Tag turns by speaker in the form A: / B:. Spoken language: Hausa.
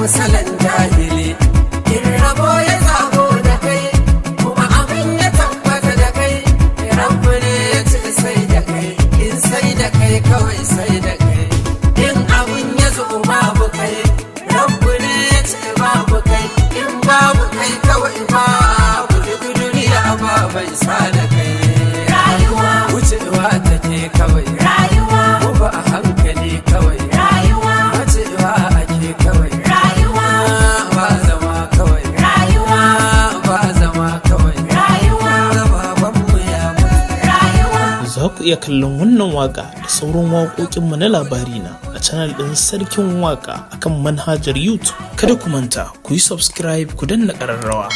A: salon jahili. In rabo ya zago da kai, kuma abin ya tabbata da kai, rabu ne ya ce sai da kai, in sai da kai kawai sai da kai. In abin ya zo babu kai, rabu ne ya ce babu kai, in babu kai kawai babu duk duniya ba bai sa da kai. Rayuwa wucewa take kawai, rayuwa ba a hankali kawai, rayuwa wucewa ake kawai, rayuwa ba zama kawai, rayuwa ba zama kawai, rayuwa babanmu ya mutu, rayuwa.
B: Za ku iya kallon wannan waka da sauran waƙoƙinmu na Labarina a channel ɗin Sarkin Waka akan manhajar YouTube. Kada ku manta ku yi subscribe ku danna ƙararrawa.